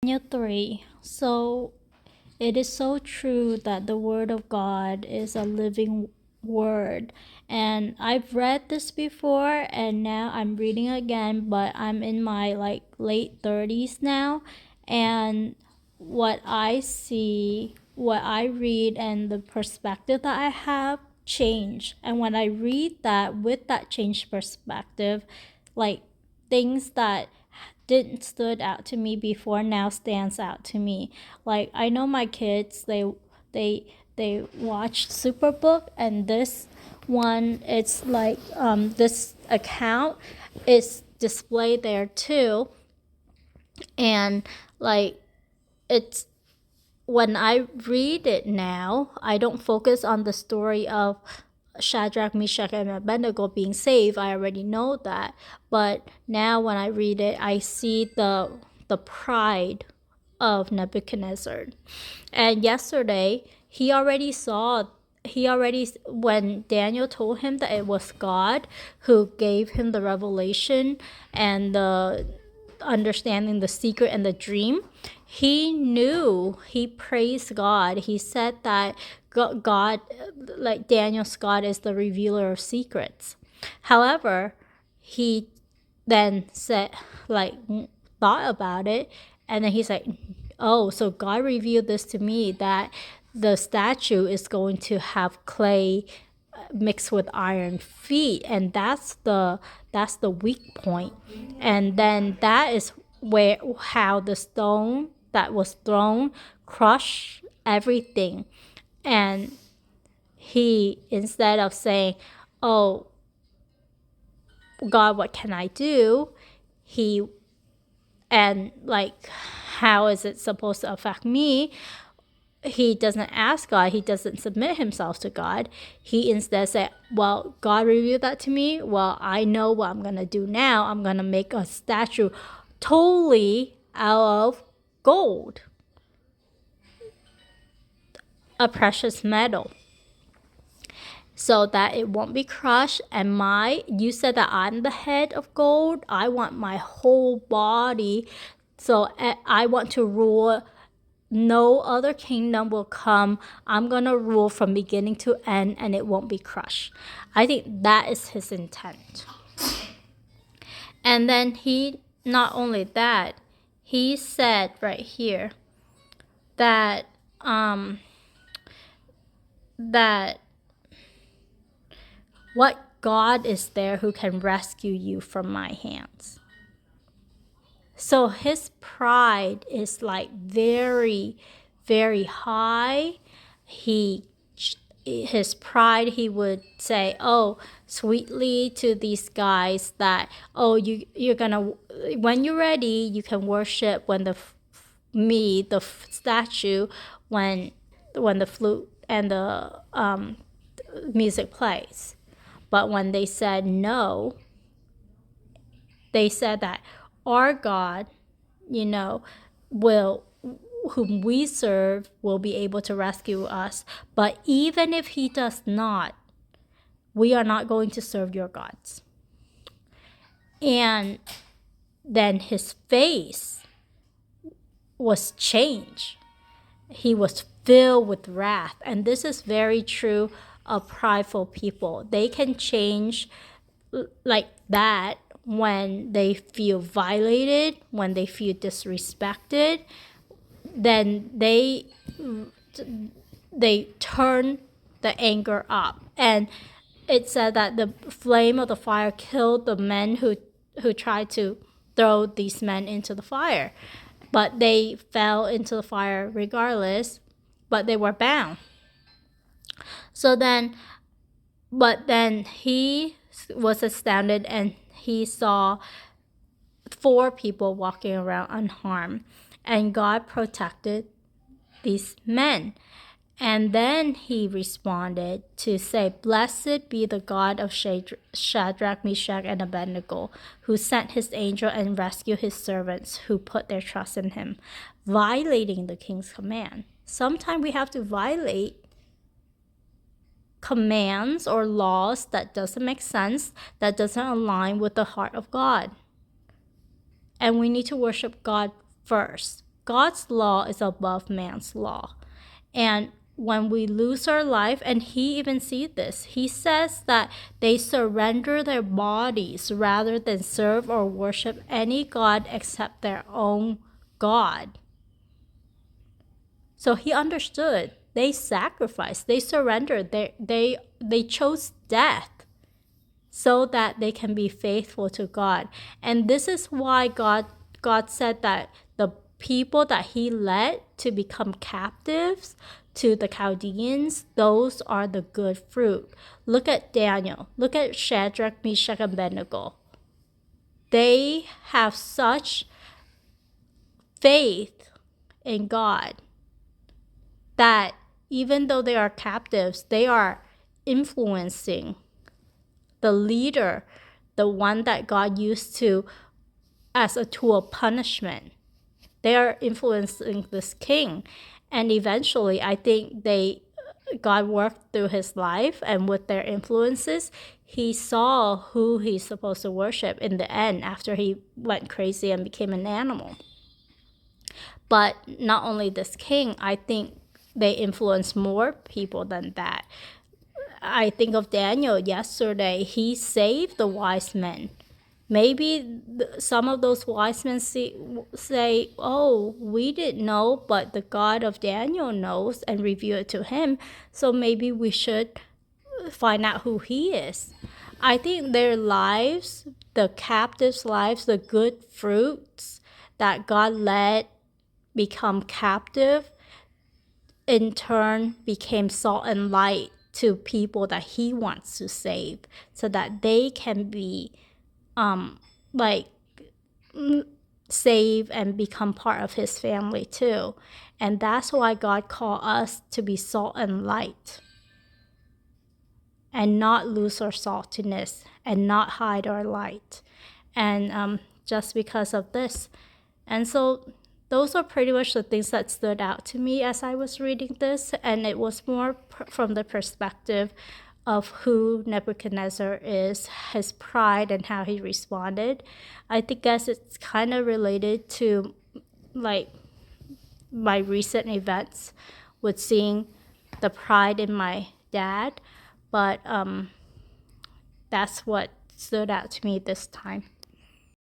Daniel 3. So it is so true that the Word of God is a living word. And I've read this before and now I'm reading again, but I'm in my late 30s now. And what I see, what I read, and the perspective that I have change. And when I read that with that changed perspective, like things that didn't stood out to me before now stands out to me. Like I know my kids, they watched Superbook, and this one, it's like this account is displayed there too. And like it's when I read it now, I don't focus on the story of Shadrach, Meshach, and Abednego being saved. I already know that. But now when I read it, I see the pride of Nebuchadnezzar. And yesterday, when Daniel told him that it was God who gave him the revelation and the understanding the secret and the dream, he praised God. He said that God, like Daniel's God, is the revealer of secrets. However, he then said, like, thought about it, and then he's like, oh, so God revealed this to me, that the statue is going to have clay mixed with iron feet, and that's the weak point. And then that is where how the stone that was thrown crushed everything. And he, instead of saying, oh God, what can I do, he and like, how is it supposed to affect me, he doesn't ask God, he doesn't submit himself to God. He instead said, well, God revealed that to me. Well, I know what I'm going to do now. I'm going to make a statue totally out of gold, a precious metal, so that it won't be crushed. And you said that I'm the head of gold. I want my whole body. So I want to rule. No other kingdom will come. I'm going to rule from beginning to end, and it won't be crushed. I think that is his intent. And then not only that, he said right here that that what God is there who can rescue you from my hands. So his pride is like very, very high. His pride, he would say, oh, sweetly to these guys that, oh, you're gonna, when you're ready, you can worship when the statue, when the flute and the music plays. But when they said no, they said that our God, will, whom we serve, will be able to rescue us. But even if he does not, we are not going to serve your gods. And then his face was changed. He was filled with wrath. And this is very true of prideful people. They can change like that when they feel violated, when they feel disrespected. Then they turn the anger up. And it said that the flame of the fire killed the men who tried to throw these men into the fire. But they fell into the fire regardless, but they were bound. But then he was astounded, and he saw 4 people walking around unharmed, and God protected these men. And then he responded to say, blessed be the God of Shadrach, Meshach, and Abednego, who sent his angel and rescued his servants who put their trust in him, violating the king's command. Sometimes we have to violate commands or laws that doesn't make sense, that doesn't align with the heart of God. And we need to worship God first God's law is above man's law. And when we lose our life, and he even sees this, he says that they surrender their bodies rather than serve or worship any god except their own God. So he understood. They sacrificed, they surrendered, they chose death so that they can be faithful to God. And this is why God said that the people that he led to become captives to the Chaldeans, those are the good fruit. Look at Daniel. Look at Shadrach, Meshach, and Abednego. They have such faith in God that even though they are captives, they are influencing the leader, the one that God used to as a tool of punishment. They are influencing this king. And eventually, I think God worked through his life, and with their influences, he saw who he's supposed to worship in the end after he went crazy and became an animal. But not only this king, I think they influenced more people than that. I think of Daniel yesterday. He saved the wise men. Maybe some of those wise men say, oh, we didn't know, but the God of Daniel knows and reveal it to him. So maybe we should find out who he is. I think their lives, the captives' lives, the good fruits that God let become captive, in turn became salt and light to people that he wants to save, so that they can be save and become part of his family too. And that's why God called us to be salt and light, and not lose our saltiness, and not hide our light. And just because of this. And so those are pretty much the things that stood out to me as I was reading this. And it was more from the perspective of who Nebuchadnezzar is, his pride, and how he responded. I think it's kind of related to like my recent events with seeing the pride in my dad. But that's what stood out to me this time.